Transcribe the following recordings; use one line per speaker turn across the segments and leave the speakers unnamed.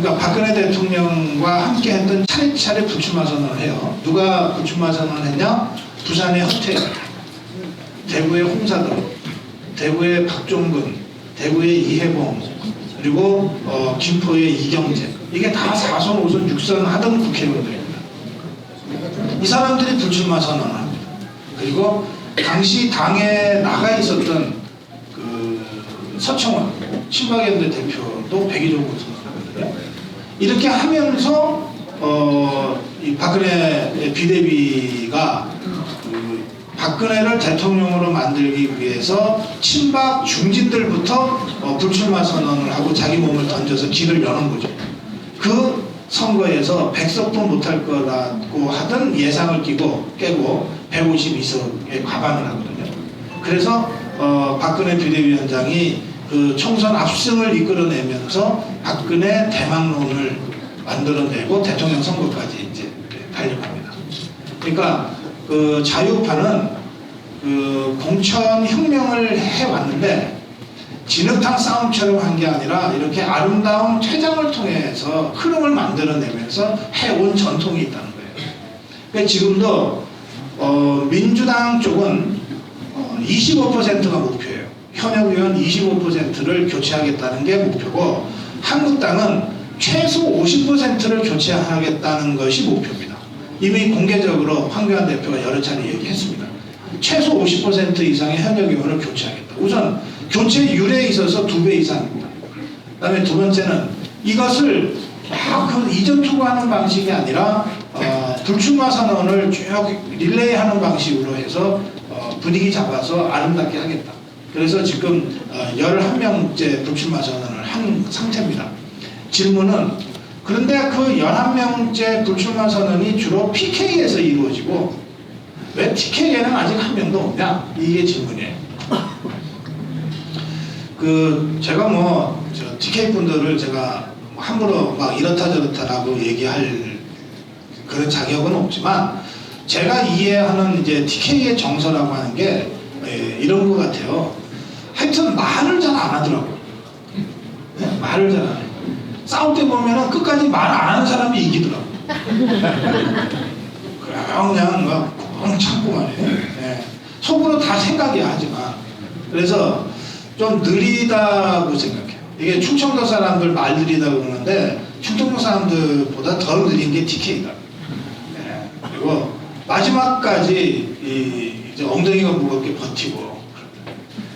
그러니까 박근혜 대통령과 함께 했던 차례차례 불출마 선언을 해요. 누가 불출마 선언을 했냐? 부산의 허태열, 대구의 홍사덕, 대구의 박종근, 대구의 이해봉, 그리고 김포의 이경재. 이게 다 4선, 5선, 6선 하던 국회의원들입니다. 이 사람들이 불출마 선언을 합니다. 그리고 당시 당에 나가 있었던 그 서청원, 친박연대 대표도 백의종군 선언을 하거든요. 이렇게 하면서 이 박근혜 비대위가 박근혜를 대통령으로 만들기 위해서 친박 중진들부터 불출마 선언을 하고 자기 몸을 던져서 길을 여는 거죠. 그 선거에서 100석도 못할 거라고 하던 예상을 깨고 152석에 과반을 하거든요. 그래서 박근혜 비대위원장이 그 총선 압승을 이끌어내면서 박근혜 대망론을 만들어내고 대통령 선거까지 이제 달려갑니다. 그러니까 그 자유파는 그 공천혁명을 해왔는데 진흙탕 싸움처럼 한 게 아니라 이렇게 아름다운 퇴장을 통해서 흐름을 만들어내면서 해온 전통이 있다는 거예요. 그러니까 지금도 민주당 쪽은 25%가 목표예요. 현역 의원 25%를 교체하겠다는 게 목표고, 한국당은 최소 50%를 교체하겠다는 것이 목표입니다. 이미 공개적으로 황교안 대표가 여러 차례 얘기했습니다. 최소 50% 이상의 현역 의원을 교체하겠다. 우선 교체율에 있어서 2배 이상입니다. 그 다음에 두 번째는 이것을 막 이전 투구하는 방식이 아니라 불출마 선언을 쭉 릴레이하는 방식으로 해서 분위기 잡아서 아름답게 하겠다. 그래서 지금 11명째 불출마 선언을 한 상태입니다. 질문은, 그런데 그 11명째 불출마 선언이 주로 PK에서 이루어지고 왜 TK에는 아직 한 명도 없냐? 이게 질문이에요. 제가 TK 분들을 제가 함부로 막 이렇다 저렇다라고 얘기할 그런 자격은 없지만, 제가 이해하는 이제 TK의 정서라고 하는 게 이런 것 같아요. 하여튼 말을 잘 안 하더라고요. 네? 말을 잘 안 해요. 싸울 때 보면은 끝까지 말 안 하는 사람이 이기더라고요. 그냥 막 참고만 해요. 네. 속으로 다 생각이야, 하지만. 그래서 좀 느리다고 생각해요. 이게 충청도 사람들 말 느리다고 그러는데 충청도 사람들보다 더 느린 게 TK다. 네. 그리고 마지막까지 이제 엉덩이가 무겁게 버티고.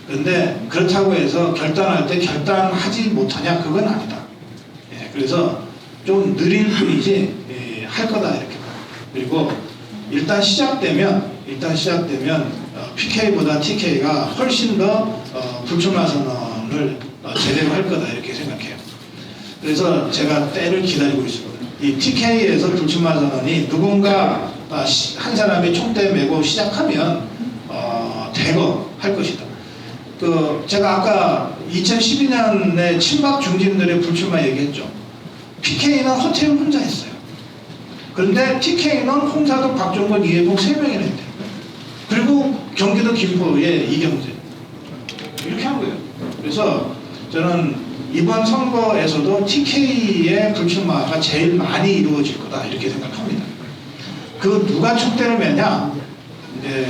그런데 그렇다고 해서 결단할 때 결단하지 못하냐? 그건 아니다. 예, 그래서 좀 느릴 뿐이지 할 거다 이렇게 봐요. 그리고 일단 시작되면 PK보다 TK가 훨씬 더 불출마 선언을 제대로 할 거다 이렇게 생각해요. 그래서 제가 때를 기다리고 있습니다. 이 TK에서 불출마 선언이 누군가 한 사람이 총대 메고 시작하면 대거 할 것이다. 제가 아까 2012년에 친박 중진들의 불출마 얘기했죠. PK는 허태영 혼자 했어요. 그런데 TK는 홍사덕, 박종건, 이해봉 3명이나 했대요. 그리고 경기도 김포의 이경재. 이렇게 한 거예요. 그래서 저는 이번 선거에서도 TK의 불출마가 제일 많이 이루어질 거다 이렇게 생각합니다. 누가 촉대를 매냐? 이제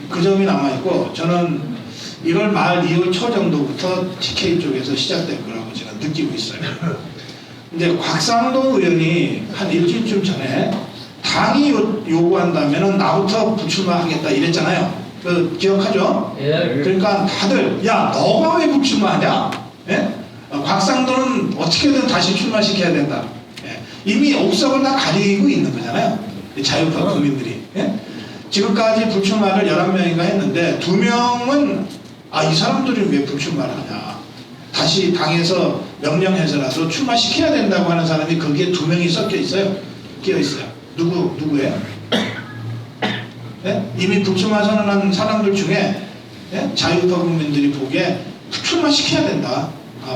그 점이 남아있고, 저는 1월 말 2월 초 정도부터 TK 쪽에서 시작될 거라고 제가 느끼고 있어요. 근데 곽상도 의원이 한 일주일쯤 전에 당이 요구한다면 나부터 불출마하겠다 이랬잖아요. 기억하죠?
예.
그러니까 다들 야 너가 왜 불출마하냐? 예? 곽상도는 어떻게든 다시 출마시켜야 된다. 예? 이미 옥석을 다 가리고 있는 거잖아요. 자유파 국민들이. 예? 지금까지 불출마를 11명인가 했는데 2명은 이 사람들이 왜 불출마를 하냐. 다시 당에서 명령해서라도 출마시켜야 된다고 하는 사람이 거기에 2명이 섞여 있어요. 끼어 있어요. 누구예요? 예? 이미 불출마 선언한 사람들 중에 자유파 국민들이 보기에 출마시켜야 된다.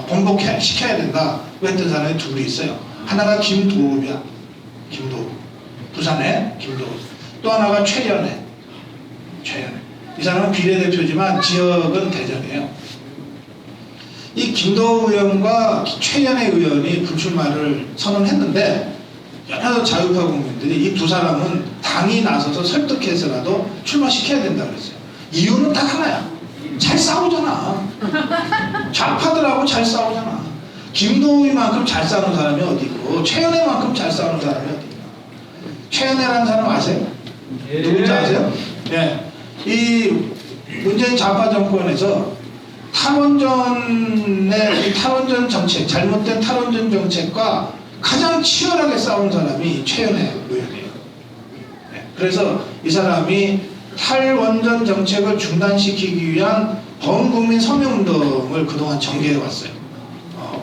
번복시켜야 된다. 했던 사람이 2이 있어요. 하나가 김도읍이야. 김도읍. 부산에 김도읍. 또 하나가 최연애. 이 사람은 비례대표지만 지역은 대전이에요. 이 김도우 의원과 최현애 의원이 불출마를 선언했는데 여러 자유파 국민들이 이 두 사람은 당이 나서서 설득해서라도 출마시켜야 된다고 그랬어요. 이유는 딱 하나야. 잘 싸우잖아. 좌파들하고 잘 싸우잖아. 김도우만큼 잘 싸우는 사람이 어디 있고 최현애만큼 잘 싸우는 사람이 어디 있나. 최현애라는 사람 아세요? 누군지 아세요? 예. 이 문재인 좌파 정권에서 탈원전의 이 탈원전 정책, 잘못된 탈원전 정책과 가장 치열하게 싸운 사람이 최현애 의원이에요. 네. 그래서 이 사람이 탈원전 정책을 중단시키기 위한 범국민 서명운동을 그동안 전개해 왔어요.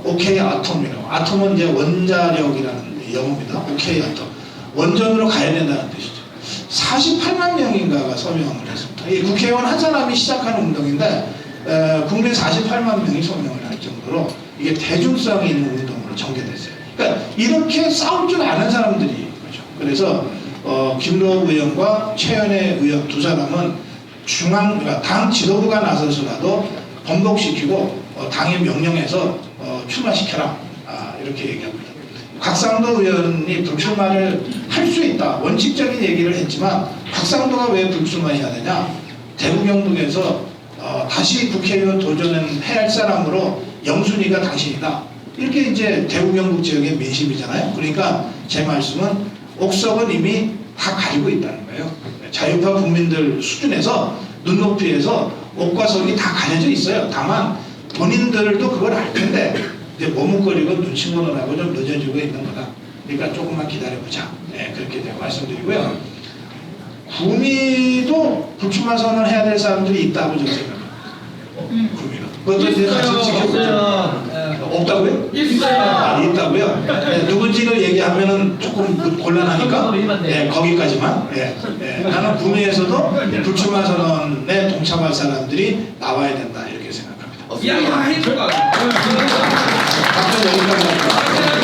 오케이 아톰이라고. 아톰은 이제 원자력이라는 영어입니다. 오케이 아톰. 원전으로 가야 된다는 뜻이죠. 48만 명인가가 서명을 했습니다. 이 국회의원 한 사람이 시작하는 운동인데 국민 48만 명이 서명을 할 정도로 이게 대중성이 있는 운동으로 전개됐어요. 그러니까 이렇게 싸울 줄 아는 사람들이 거죠. 그래서 김도우 의원과 최현애 의원 두 사람은 그러니까 당 지도부가 나서서라도 번복시키고 당의 명령에서 출마시켜라 이렇게 얘기합니다. 곽상도 의원이 불출마를 할 수 있다 원칙적인 얘기를 했지만 곽상도가 왜 불출마해야 되냐? 대구 경북에서 다시 국회의원 도전해야 할 사람으로 영순위가 당신이다. 이렇게 이제 대구 경북 지역의 민심이잖아요. 그러니까 제 말씀은 옥석은 이미 다 가지고 있다는 거예요. 자유파 국민들 수준에서 눈높이에서 옥과 석이 다 가려져 있어요. 다만 본인들도 그걸 알 텐데 이제 머뭇거리고 눈치 보느라고 좀 늦어지고 있는 거다. 그러니까 조금만 기다려보자. 네, 그렇게 제가 말씀드리고요. 구미도 불출마 선언을 해야 될 사람들이 있다고 저는 생각합니다. 구미가. 그것도 이제 같이 지켜보죠. 없다고요?
있어요.
있다고요? 네, 누군지를 얘기하면은 조금 곤란하니까 네, 거기까지만. 네, 네. 나는 구미에서도 불출마 선언에 동참할 사람들이 나와야 된다 이렇게 생각합니다.
야, 해줄까?
답변 여기까지 할게요.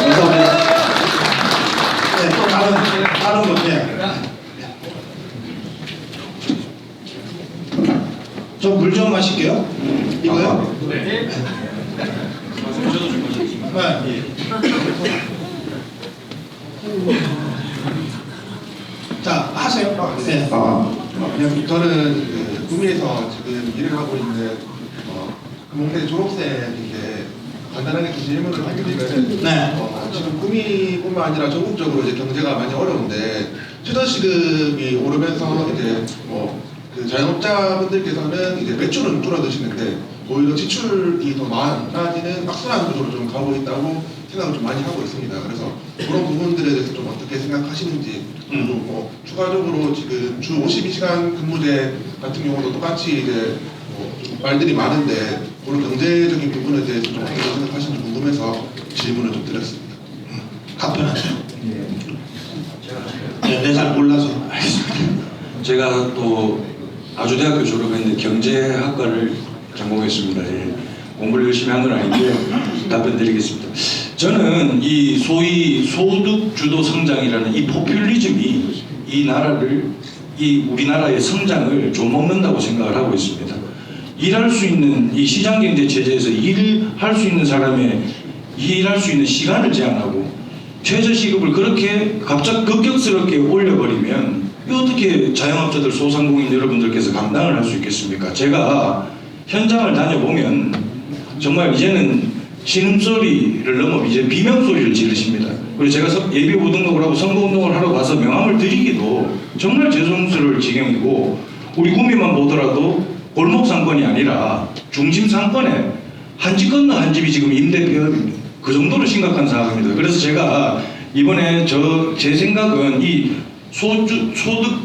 감사합니다. 네, 또 다른 것. 네. 저 물 좀 마실게요. 이거요?
네.
네. 자, 하세요. 네.
저는 구미에서 지금 일을 하고 있는 금홍대 졸업생인데 간단하게 좀 질문을 드리면은
네.
지금 구미뿐만 아니라 전국적으로 이제 경제가 많이 어려운데 최저시급이 오르면서 이제 그 자영업자분들께서는 이제 매출은 줄어드시는데 오히려 지출이 더 많아지는 악순환 구조로 좀 가고 있다고 생각을 좀 많이 하고 있습니다. 그래서 그런 부분들에 대해서 좀 어떻게 생각하시는지 그리고 추가적으로 지금 주 52시간 근무제 같은 경우도 똑같이 이제 좀 말들이 많은데 그런 경제적인 부분에 대해서 좀 어떻게 생각하시는지 궁금해서 질문을 좀 드렸습니다.
답변하세요. 네, 내가 잘 몰라서.
제가 또 아주대학교 졸업했는데 경제학과를 전공했습니다. 예. 공부를 열심히 한 건 아닌데 답변드리겠습니다. 저는 이 소위 소득 주도 성장이라는 이 포퓰리즘이 이 나라를 우리나라의 성장을 좀 먹는다고 생각을 하고 있습니다. 일할 수 있는 이 시장 경제 체제에서 일할 수 있는 사람의 일할 수 있는 시간을 제한하고 최저시급을 그렇게 갑자기 급격스럽게 올려버리면 어떻게 자영업자들 소상공인 여러분들께서 감당을 할 수 있겠습니까? 제가 현장을 다녀보면 정말 이제는 신음소리를 넘어 이제 비명소리를 지르십니다. 그리고 제가 예비후보 등록을 하고 선거운동을 하러 가서 명함을 드리기도 정말 죄송스러울 지경이고 우리 구미만 보더라도 골목 상권이 아니라 중심 상권에 한 집 건너 한 집이 지금 임대비합입니다. 그 정도로 심각한 상황입니다. 그래서 제가 이번에 제 생각은 이 소득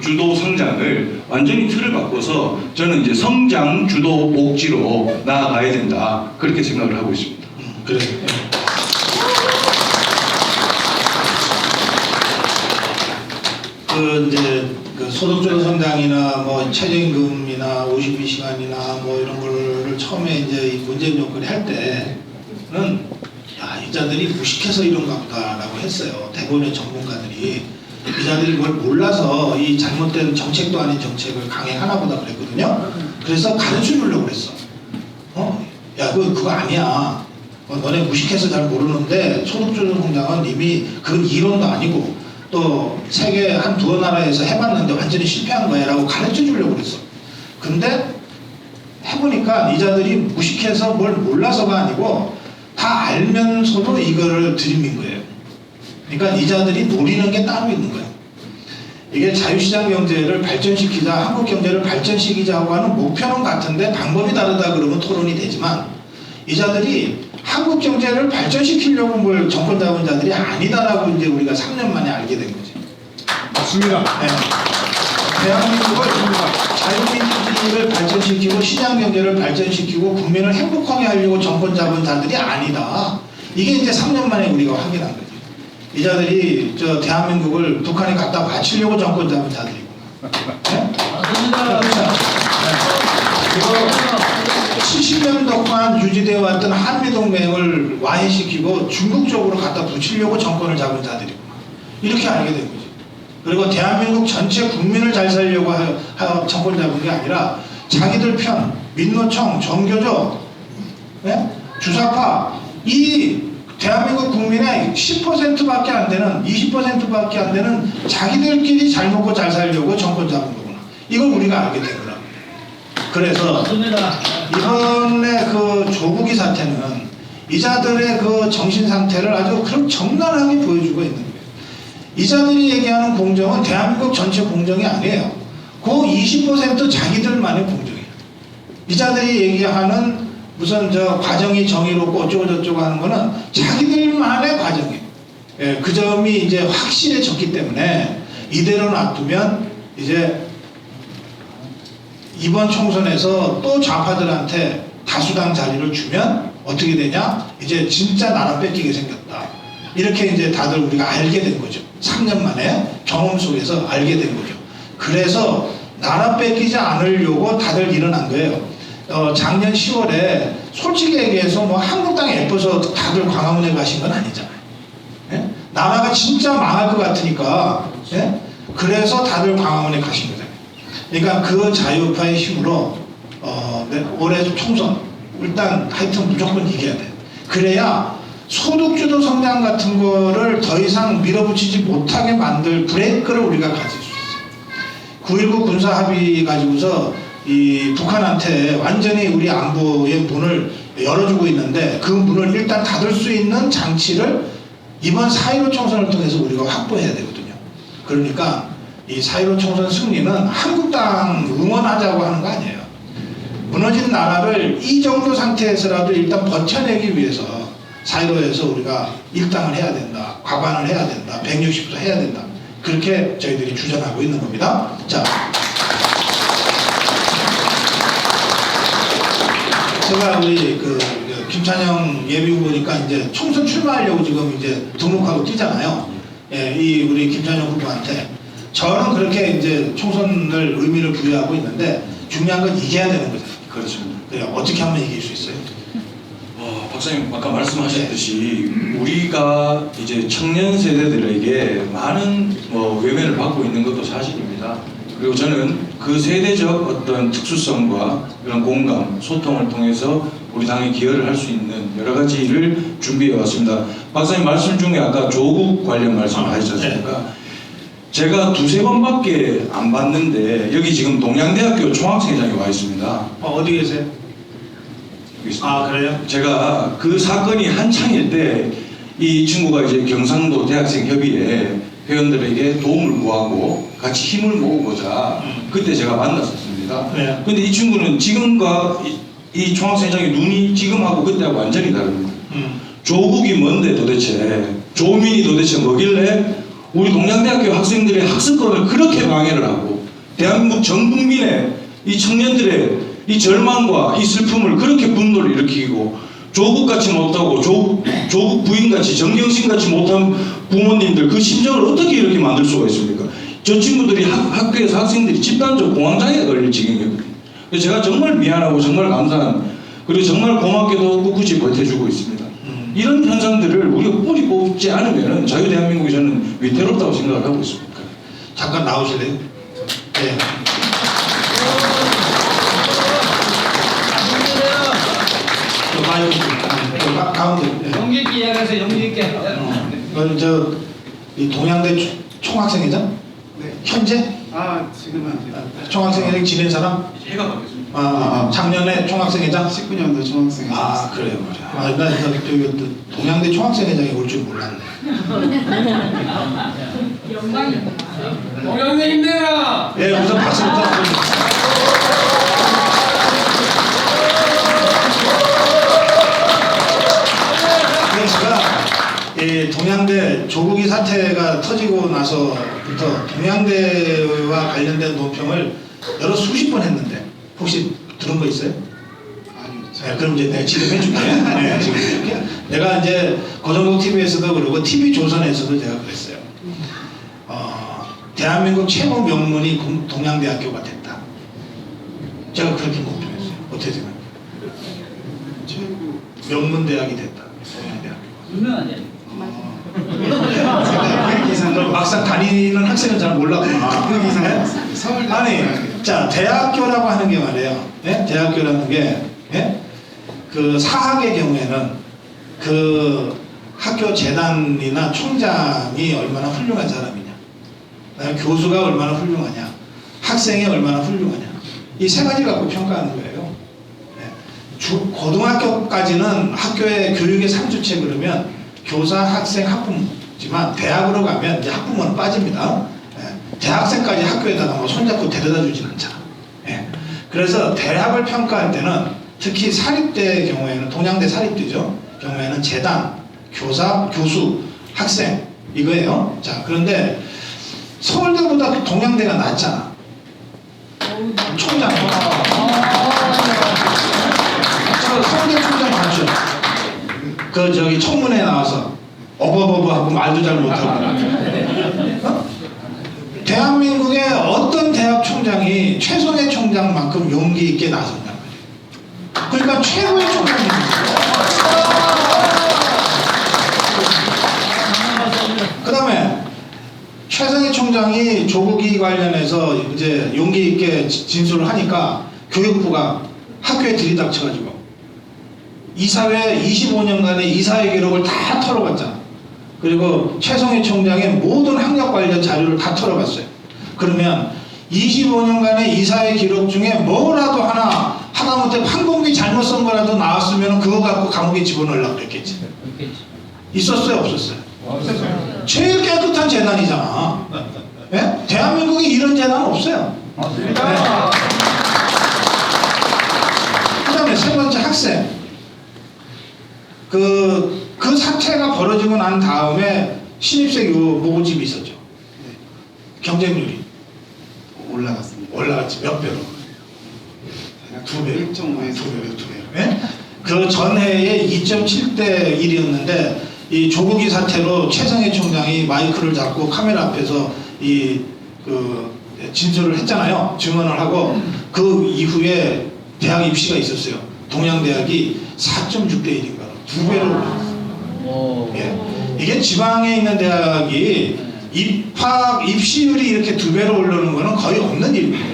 주도 성장을 완전히 틀을 바꿔서 저는 이제 성장 주도 복지로 나아가야 된다 그렇게 생각을 하고 있습니다.
그래. 그 이제 그 소득주도 성장이나 뭐 최저임금이나 52시간이나 뭐 이런 거를 처음에 이제 이 문재인 정권이 할 때는 야, 이 자들이 무식해서 이런가 보다라고 했어요. 대부분의 전문가들이. 이 자들이 그걸 몰라서 이 잘못된 정책도 아닌 정책을 강행하나 보다 그랬거든요. 그래서 가르쳐 주려고 그랬어. 야 그거 아니야. 너네 무식해서 잘 모르는데 소득주도 성장은 이미 그건 이론도 아니고 또 세계 한 두어 나라에서 해봤는데 완전히 실패한 거야 라고 가르쳐 주려고 그랬어. 근데 해보니까 이 자들이 무식해서 뭘 몰라서가 아니고 다 알면서도 이거를 들이민 거예요. 그러니까 이 자들이 노리는 게 따로 있는 거예요. 이게 자유시장 경제를 발전시키자, 한국 경제를 발전시키자고 하는 목표는 같은데 방법이 다르다 그러면 토론이 되지만 이 자들이 한국 경제를 발전시키려고 뭘 정권 잡은 자들이 아니다라고 이제 우리가 3년 만에 알게 된 거지.
맞습니다.
네. 대한민국을 자유민주주의를 발전시키고 시장 경제를 발전시키고 국민을 행복하게 하려고 정권 잡은 자들이 아니다. 이게 이제 3년 만에 우리가 확인한 거지. 이 자들이 저 대한민국을 북한에 갖다 바치려고 정권 잡은 자들이구나. 네?
맞습니다.
이거 70년 동안 유지되어 왔던 한미동맹을 와해시키고 중국 쪽으로 갖다 붙이려고 정권을 잡은 자들이구나. 이렇게 알게 된 거지. 그리고 대한민국 전체 국민을 잘 살려고 정권 잡은 게 아니라 자기들 편, 민노총, 정교조, 네? 주사파, 이 대한민국 국민의 10%밖에 안 되는, 20%밖에 안 되는 자기들끼리 잘 먹고 잘 살려고 정권 잡은 거구나. 이걸 우리가 알게 된 거라. 그래서
맞습니다.
이번에 그 조국이 사태는 이자들의 그 정신 상태를 아주 그런 적나라하게 보여주고 있는 거예요. 이자들이 얘기하는 공정은 대한민국 전체 공정이 아니에요. 그 20% 자기들만의 공정이에요. 이자들이 얘기하는 무슨 저 과정이 정의롭고 어쩌고저쩌고 하는 거는 자기들만의 과정이에요. 예, 그 점이 이제 확실해졌기 때문에 이대로 놔두면 이제 이번 총선에서 또 좌파들한테 다수당 자리를 주면 어떻게 되냐? 이제 진짜 나라 뺏기게 생겼다. 이렇게 이제 다들 우리가 알게 된 거죠. 3년 만에 경험 속에서 알게 된 거죠. 그래서 나라 뺏기지 않으려고 다들 일어난 거예요. 작년 10월에 솔직히 얘기해서 뭐 한국당에 예뻐서 다들 광화문에 가신 건 아니잖아요. 예? 나라가 진짜 망할 것 같으니까 예? 그래서 다들 광화문에 가신 거잖아요. 그러니까 그 자유파의 힘으로 올해 총선 일단 하여튼 무조건 이겨야 돼. 그래야 소득주도 성장 같은 거를 더 이상 밀어붙이지 못하게 만들 브레이크를 우리가 가질 수 있어요. 9.19 군사 합의 가지고서 이 북한한테 완전히 우리 안보의 문을 열어주고 있는데 그 문을 일단 닫을 수 있는 장치를 이번 4.15 총선을 통해서 우리가 확보해야 되거든요. 그러니까 이 4.15 총선 승리는 한국당 응원하자고 하는 거 아니에요. 무너진 나라를 이 정도 상태에서라도 일단 버텨내기 위해서 4.15에서 우리가 일당을 해야 된다. 과반을 해야 된다. 160도 해야 된다. 그렇게 저희들이 주장하고 있는 겁니다. 자, 제가 우리 그 김찬영 예비후보니까 이제 총선 출마하려고 지금 이제 등록하고 뛰잖아요. 예, 이 우리 김찬영 후보한테 저는 그렇게 이제 총선을 의미를 부여하고 있는데 중요한 건 이겨야 되는 거잖아요.
그렇습니다.
그래 어떻게 하면 이길 수 있어요?
박사님 아까 말씀하셨듯이 우리가 이제 청년 세대들에게 많은 외면을 받고 있는 것도 사실입니다. 그리고 저는 그 세대적 어떤 특수성과 그런 공감, 소통을 통해서 우리 당에 기여를 할 수 있는 여러 가지를 준비해 왔습니다. 박사님 말씀 중에 아까 조국 관련 말씀을 하셨습니까? 제가 두세 번밖에 안 봤는데 여기 지금 동양대학교 총학생회장에 와 있습니다.
어디 계세요?
여기 있습니다.
아 그래요?
제가 그 사건이 한창일 때 이 친구가 이제 경상도 대학생 협의회 회원들에게 도움을 구하고 같이 힘을 모으고자 그때 제가 만났었습니다.
네.
근데 이 친구는 지금과 이 총학생회장의 눈이 지금하고 그때하고 완전히 다릅니다. 조국이 뭔데 도대체, 조민이 도대체 뭐길래 우리 동양대학교 학생들의 학습권을 그렇게 방해를 하고 대한민국 전 국민의 이 청년들의 이 절망과 이 슬픔을 그렇게 분노를 일으키고 조국같이 못하고 조국 부인같이 정경심같이 못한 부모님들 그 심정을 어떻게 이렇게 만들 수가 있습니까? 저 친구들이 학교에서 학생들이 집단적 공황장애가 걸릴 지경이거든요. 그래서 제가 정말 미안하고 정말 감사한 그리고 정말 고맙게도 꿋꿋이 버텨주고 있습니다. 이런 현상들을 우리가 뿌리 뽑지 않으면 자유대한민국이 저는 위태롭다고 생각을 하고 있습니다.
잠깐 나오실래요? 네.
그래서 용기 있게.
그럼 이 동양대 총학생회장?
네.
현재?
지금은 안 돼요.
총학생회장 지낸 사람?
해가 바뀌었습니다.
작년에 총학생회장?
19년도 중학생이
그래요. 나 동양대 총학생회장이 올 줄 몰랐네.
동양대 힘내라.
예, 우선 박수부터 드립니다. 이 동양대 조국이 사태가 터지고 나서부터 동양대와 관련된 논평을 여러 수십 번 했는데 혹시 들은 거 있어요? 네, 그럼 이제 내가 지금 해줄게. 네, 지금 해줄게. 내가 이제 고정국 TV에서도 그러고 TV 조선에서도 제가 그랬어요. 대한민국 최고 명문이 동양대학교가 됐다. 제가 그렇게 논평했어요. 어떻게 생각해요?
최고
명문대학이 됐다. 동양대학교.
유명하네.
그 기사는
그럼 막상 다니는 학생은 잘 몰랐구나.
그 기사는
네?
서울대
아니, 자 대학교라고 하는 게 말이에요. 예? 대학교라는 게 예? 그 사학의 경우에는 그 학교 재단이나 총장이 얼마나 훌륭한 사람이냐, 교수가 얼마나 훌륭하냐, 학생이 얼마나 훌륭하냐, 이 세 가지 갖고 평가하는 거예요. 예? 고등학교까지는 학교의 교육의 3주체 그러면 교사, 학생, 학부모지만 대학으로 가면 이제 학부모는 빠집니다. 예. 대학생까지 학교에다가 뭐 손잡고 데려다 주진 않잖아. 예. 그래서 대학을 평가할 때는 특히 사립대의 경우에는 동양대 사립대죠. 경우에는 재단, 교사, 교수, 학생 이거예요. 자, 그런데 서울대보다 동양대가 낫잖아. 총장. 저 서울대 총장 봤죠? 청문회 나와서 어버버버하고 말도 잘 못하고. 대한민국의 어떤 대학 총장이 최성해 총장만큼 용기 있게 나섰단 말이에요. 그러니까 최고의 총장입니다. 그 다음에 최성해 총장이 조국이 관련해서 이제 용기 있게 진술을 하니까 교육부가 학교에 들이닥쳐가지고 이사회 25년간의 이사회 기록을 다 털어봤잖아. 그리고 최성해 총장의 모든 학력 관련 자료를 다 털어봤어요. 그러면 25년간의 이사회 기록 중에 뭐라도 하다못해 판공비 잘못 쓴 거라도 나왔으면 그거 갖고 감옥에 집어넣으려고 그랬겠지. 있었어요? 없었어요? 제일 깨끗한 재단이잖아. 예? 대한민국에 이런 재단은 없어요. 네. 그 다음에 세 번째 학생. 그 사태가 벌어지고 난 다음에 신입생 모집이 있었죠. 경쟁률이
올라갔습니다.
올라갔지. 몇 배로? 두 배.
1.5에서
두 배. 예? 그 전해에 2.7대 1이었는데 이 조국이 사태로 최성해 총장이 마이크를 잡고 카메라 앞에서 진술을 했잖아요. 증언을 하고 그 이후에 대학 입시가 있었어요. 동양대학이 4.6대 1인가. 두 배로 올랐어요. 예. 이게 지방에 있는 대학이 입시율이 이렇게 두 배로 오르는 거는 거의 없는 일입니다.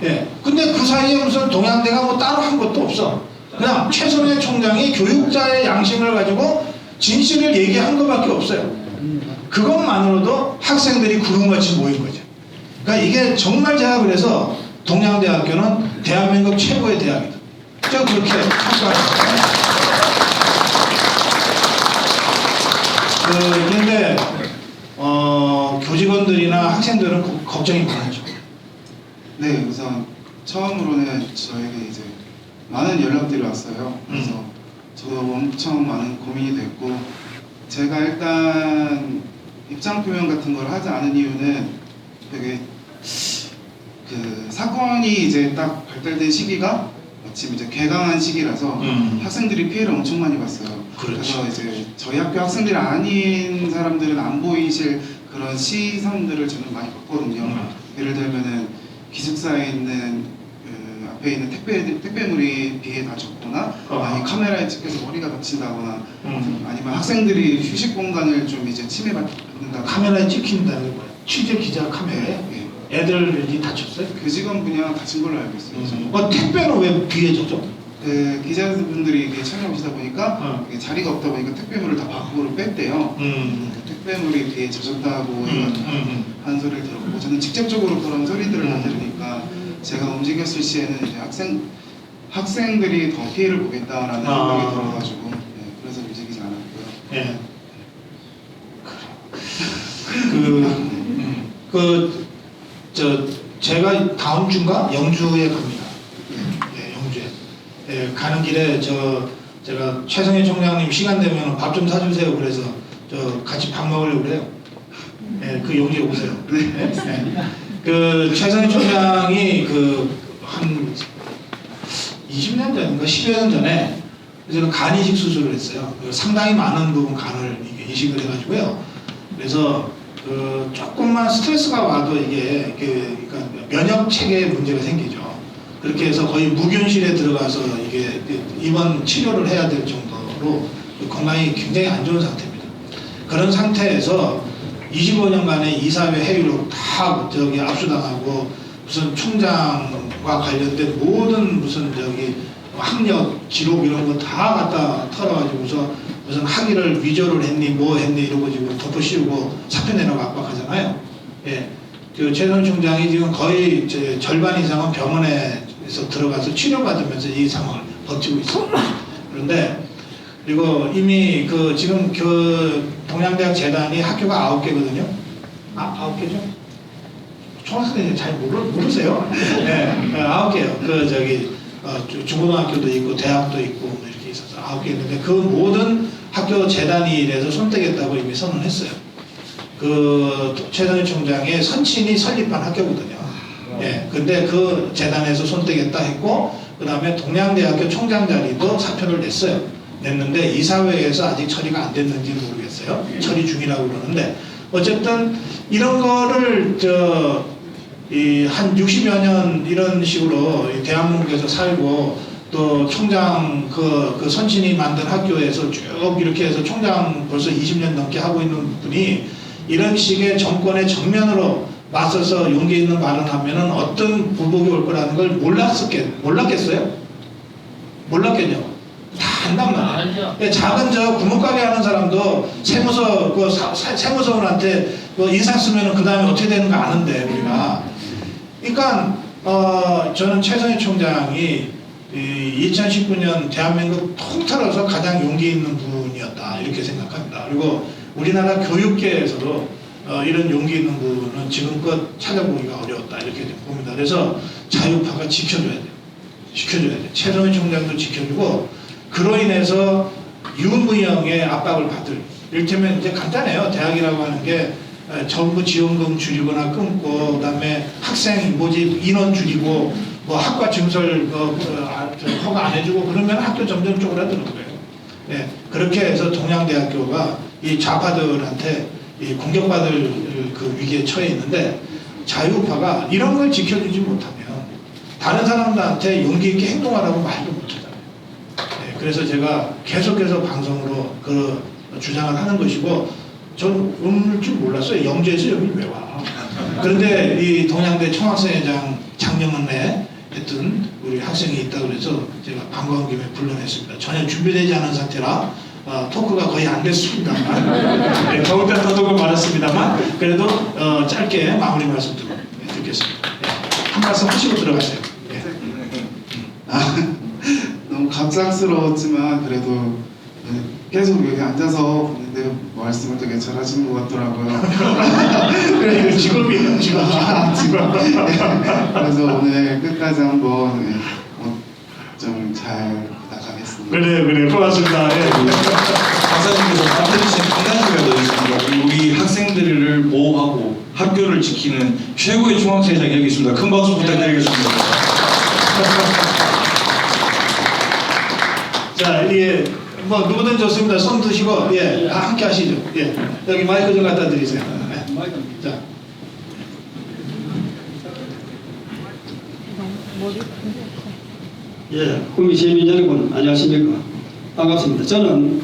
예. 근데 그 사이에 무슨 동양대가 뭐 따로 한 것도 없어. 그냥 최성해 총장이 교육자의 양심을 가지고 진실을 얘기한 것밖에 없어요. 그것만으로도 학생들이 구름같이 모인 거죠. 그러니까 이게 정말 제가 그래서 동양대학교는 대한민국 최고의 대학이다. 제가 그렇게 평가합니다. 그런데 교직원들이나 학생들은 걱정이 많았죠.
네, 우선 처음으로는 저에게 이제 많은 연락들이 왔어요. 그래서 저도 엄청 많은 고민이 됐고, 제가 일단 입장 표명 같은 걸 하지 않은 이유는 되게 그 사건이 이제 딱 발달된 시기가 마침 이제 개강한 시기라서 학생들이 피해를 엄청 많이 봤어요.
그렇지.
그래서 이제 저희 학교 학생들이 아닌 사람들은 안 보이실 그런 시선들을 저는 많이 봤거든요. 예를 들면은 기숙사에 있는 앞에 있는 택배물이 비에 다 젖거나 아니 카메라에 찍혀서 머리가 다친다거나 아니면 학생들이 휴식 공간을 좀 이제 침해받는다.
카메라에 찍힌다는 게 뭐야? 취재 기자 카메라에? 애들이 다쳤어요?
교직원 그냥 다친 걸로 알고 있어요.
택배는 왜 비에 젖어?
기자분들이 이렇게 촬영오시다 보니까 이게 자리가 없다 보니까 택배물을 다 밖으로 뺐대요. 택배물이 이렇게 젖었다고 하는 소리를 들었고, 저는 직접적으로 그런 소리들을 안 들으니까 제가 움직였을 시에는 이제 학생들이 더 피해를 보겠다라는 생각이 들어가지고 그래서 움직이지 않았고요.
예. 제가 다음 주인가 영주에 갑니다. 예, 영주에. 예, 가는 길에 제가 최성희 총장님 시간 되면 밥 좀 사주세요. 그래서 같이 밥 먹으려고 그래요. 예, 그 영주에 오세요. 예? 예. 그 최성희 총장이 한 20년 전인가 10여 년 전에 저는 간 이식 수술을 했어요. 상당히 많은 부분 간을 이식을 해가지고요. 그래서 조금만 스트레스가 와도 이게 그러니까 면역 체계에 문제가 생기죠. 그렇게 해서 거의 무균실에 들어가서 이게 입원 치료를 해야 될 정도로 건강이 굉장히 안 좋은 상태입니다. 그런 상태에서 25년간의 이사회 회의로 다 압수당하고 무슨 총장과 관련된 모든 무슨 학력 기록 이런 거 다 갖다 털어가지고서 무슨 학위를 위조를 했니 뭐 했니 이러고 지금 덮어 씌우고 사표 내라고 압박하잖아요. 예. 그 최성희 총장이 지금 거의 절반 이상은 병원에서 들어가서 치료받으면서 이 상황을 버티고 있어요. 그런데 그리고 이미 지금 동양대학 재단이 학교가 9개거든요. 9개죠? 총학생이 잘 모르세요? 네, 9개요. 중고등학교도 있고 대학도 있고 뭐 이렇게 있어서 9개 있는데 그 모든 학교 재단이 이래서 손떼겠다고 이미 선언했어요. 최성희 총장의 선친이 설립한 학교거든요. 예, 근데 그 재단에서 손떼겠다 했고, 그 다음에 동양대학교 총장 자리도 사표를 냈는데 이사회에서 아직 처리가 안 됐는지는 모르겠어요. 처리 중이라고 그러는데, 어쨌든 이런 거를 한 60여 년 이런 식으로 대한민국에서 살고 또 총장 그 선친이 만든 학교에서 쭉 이렇게 해서 총장 벌써 20년 넘게 하고 있는 분이 이런 식의 정권의 정면으로 맞서서 용기 있는 발언하면은 어떤 불복이 올 거라는 걸 몰랐겠어요? 몰랐겠냐고. 다 안단 말이에요. 작은 구멍가게 하는 사람도 세무서원한테 인상 쓰면은 그 다음에 어떻게 되는 거 아는데 우리가. 그러니까 저는 최성희 총장이 2019년 대한민국 통틀어서 가장 용기 있는 분이었다 이렇게 생각합니다. 그리고 우리나라 교육계에서도 이런 용기 있는 분은 지금껏 찾아보기가 어려웠다 이렇게 봅니다. 그래서 자유파가 지켜줘야 돼요. 최성희 총장도 지켜주고, 그로 인해서 유무형의 압박을 받을, 이를테면 이제 간단해요. 대학이라고 하는 게 정부 지원금 줄이거나 끊고, 그다음에 학생 모집 인원 줄이고, 뭐 학과 증설 허가 안 해주고 그러면 학교 점점 쪼그라드는 거예요. 네, 그렇게 해서 동양대학교가 이 좌파들한테 이 공격받을 그 위기에 처해 있는데, 자유파가 이런 걸 지켜주지 못하면 다른 사람들한테 용기 있게 행동하라고 말도 못하잖아요. 네, 그래서 제가 계속해서 방송으로 주장을 하는 것이고, 전 오늘 줄 몰랐어요. 영주에서 여기 왜 와? 그런데 이 동양대 총학생회장 작년에 했던 우리 학생이 있다고 그래서 제가 반가운 김에 불러냈습니다. 전혀 준비되지 않은 상태라 토크가 거의 안 됐습니다만, 네, 더울 때 더더욱 많았습니다만, 그래도 짧게 마무리 말씀 듣겠습니다. 네, 한 말씀 하시고 들어가세요. 네.
너무 갑작스러웠지만 그래도 계속 여기 앉아서 내 말씀을 되게 잘하시는 것 같더라고요.
그래, 이거 직업이에요, 직업.
그래서 오늘 끝까지 한번 좀 잘 부탁하겠습니다.
그래, 고맙습니다. 네.
박사님께서 답해주신 한 가지가 더 있습니다. 우리 학생들을 보호하고 학교를 지키는 최고의 중학생회장이 여기 있습니다. 큰 박수 부탁드리겠습니다.
자, 이게 뭐 누구든 좋습니다. 손 드시고 함께 하시죠. 예, 여기 마이크 좀 갖다 드리세요. 네. 자,
국민 시민 여러분 안녕하십니까? 반갑습니다. 저는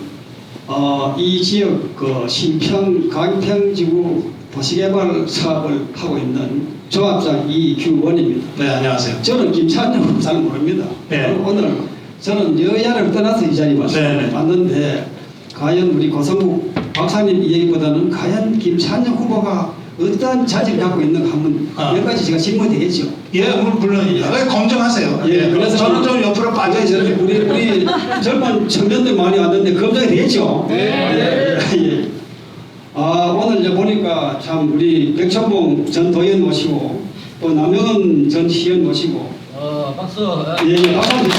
이 지역 신평 강평지구 도시개발 사업을 하고 있는 조합장 이규원입니다.
네, 안녕하세요.
저는 김찬영을 잘 모릅니다.
네.
오늘 저는 여야를 떠나서 이 자리에
네네.
왔는데 과연 우리 고성국 박사님 얘기보다는 과연 김찬영 후보가 어떠한 자질을 갖고 있는가 한번 몇 가지 제가 질문이 되겠죠.
예, 물론입니다. 왜 검증하세요?
예, 그래서
저는 좀 옆으로 빠져 있어요.
우리 젊은 청년들 많이 왔는데 검증이 되겠죠. 네. 예. 오늘 이제 보니까 참 우리 백천봉 전 도의원 모시고 또 남영은 전 시의원 모시고
박수.
예, 박사님.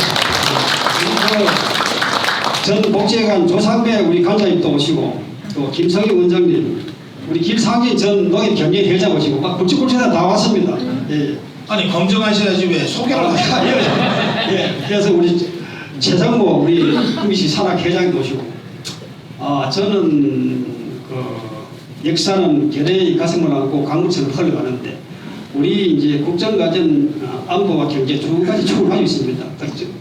전 복지회관 조상배 우리 관장님도 오시고 또 김성희 원장님, 우리 김상희 전 농협경제회장 오시고 막 굵직굵직하다 다 왔습니다. 예.
아니 검증하셔야지 왜 소개를 하셔요?
예. 그래서 우리 최성모 우리 구미시 산악회장도 오시고 저는 그 역사는 결의의 가슴을 안고 강물처럼 흘러가는데 우리 이제 국정가전 안보와 경제 두 가지 축을 가지고 있습니다.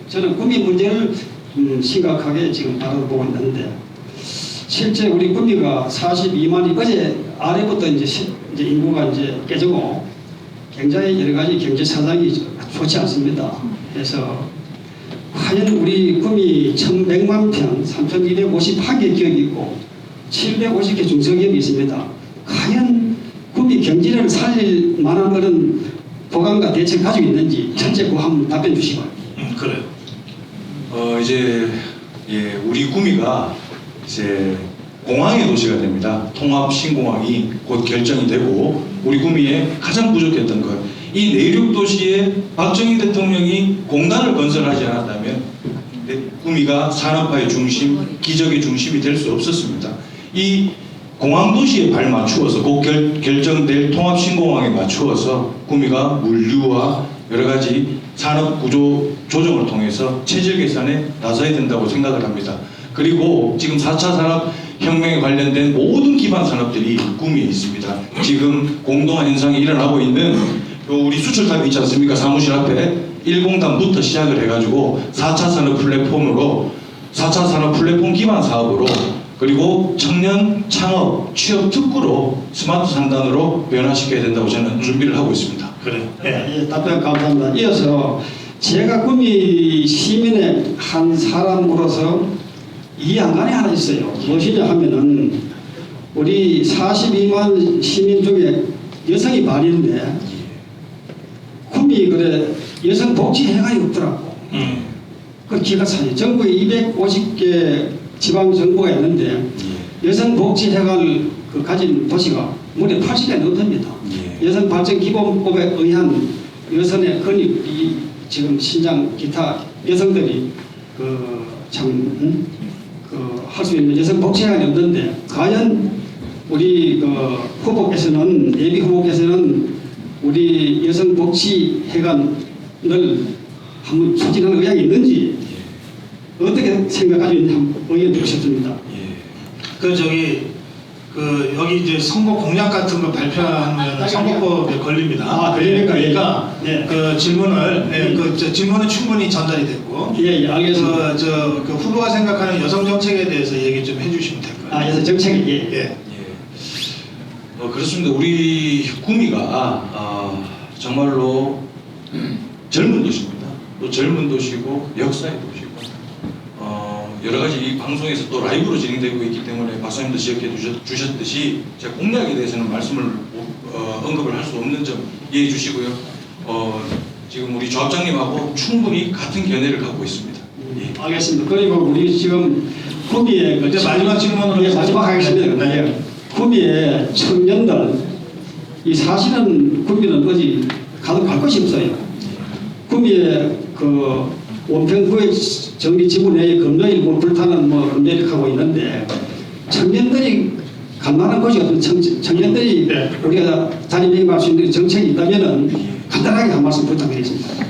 저는 구미 문제를 심각하게 지금 바라보고 있는데 실제 우리 구미가 42만이 어제 아래부터 이제 인구가 이제 깨지고 굉장히 여러 가지 경제 사정이 좋지 않습니다. 그래서 과연 우리 구미 1,100만 평, 3,251개 기업이 있고 750개 중소기업이 있습니다. 과연 구미 경제를 살릴 만한 그런 보강과 대책 가지고 있는지 첫째 그 한번 답변 주시고.
그래요.
이제 우리 구미가 이제 공항의 도시가 됩니다. 통합 신공항이 곧 결정이 되고 우리 구미에 가장 부족했던 것, 이 내륙 도시에 박정희 대통령이 공단을 건설하지 않았다면 구미가 산업화의 중심, 기적의 중심이 될 수 없었습니다. 이 공항 도시에 발 맞추어서 곧 결정될 통합 신공항에 맞추어서 구미가 물류와 여러 가지 산업 구조 조정을 통해서 체질 개선에 나서야 된다고 생각을 합니다. 그리고 지금 4차 산업혁명에 관련된 모든 기반 산업들이 구미에 있습니다. 지금 공동화 현상이 일어나고 있는 우리 수출탑이 있지 않습니까? 사무실 앞에 1공단부터 시작을 해가지고 4차 산업 플랫폼으로 4차 산업 플랫폼 기반 사업으로 그리고 청년 창업 취업 특구로 스마트 상단으로 변화시켜야 된다고 저는 준비를 하고 있습니다.
그래요.
예, 답변 감사합니다. 이어서 제가 구미 시민의 한 사람으로서 이해 안 가는 게 하나 있어요. 무엇이냐 하면은 우리 42만 시민 중에 여성이 반인데 구미 그래 여성 복지 회관이 없더라고. 그 기가 차요. 전국에 250개 지방 정부가 있는데 여성 복지 회관을 가진 도시가 무려 80개 넘습니다. 여성 발전 기본법에 의한 여성의 권익이 지금 신장 기타 여성들이 할 수 있는 여성 복지회관이 없는데 과연 우리 후보께서는 예비 후보께서는 우리 여성 복지회관을 한번 추진하는 의향이 있는지 어떻게 생각하시는지 한번 의견 듣고 싶습니다.
여기 이제 선거 공약 같은 거 발표하면 선거법에 걸립니다.
그러니까
그러니까
예.
그 질문을 질문은 충분히 전달이 됐고,
예, 알겠습니다.
그 후보가 생각하는 여성 정책에 대해서 얘기 좀 해주시면 될 거예요.
여성 정책이
예.
그렇습니다. 우리 구미가 정말로 젊은 도시입니다. 또 젊은 도시고 역사의 도시고 여러 가지 이 방송에서 또 라이브로 진행되고 있기 때문에 박사님도 지적해 주셨듯이 제가 공약에 대해서는 말씀을 언급을 할 수 없는 점 이해해 주시고요. 지금 우리 조합장님하고 충분히 같은 견해를 갖고 있습니다. 예.
알겠습니다. 그리고 우리 지금 구미에
이제 마지막 질문으로
마지막 하겠습니다.
네.
구미의 청년들 이 사실은 구미는 어디 가도 갈 곳이 없어요. 구미에 원평구의 정비 지구 내에 금요일 불타는 금요일 하고 있는데 청년들이 갈 만한 곳이 없는 청년들이
네.
우리가 자리매김할 수 있는 정책이 있다면은 간단하게 한 말씀 부탁드리겠습니다.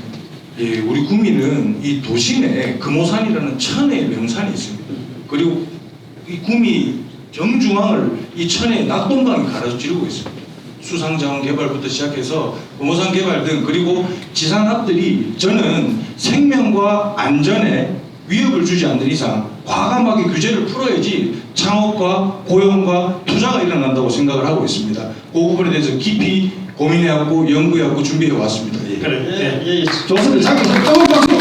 예, 우리 구미는 이 도시 내에 금오산이라는 천혜의 명산이 있습니다. 그리고 이 구미 정중앙을 이 천혜의 낙동강이 가로지르고 있습니다. 수상자원 개발부터 시작해서 금오산 개발 등 그리고 지산업들이 저는 생명과 안전에 위협을 주지 않는 이상 과감하게 규제를 풀어야지 창업과 고용과 투자가 일어난다고 생각을 하고 있습니다. 그 부분에 대해서 깊이 고민해왔고 연구해왔고 준비해왔습니다. 예.
그래.
예, 좋습니다. 잠깐 박수.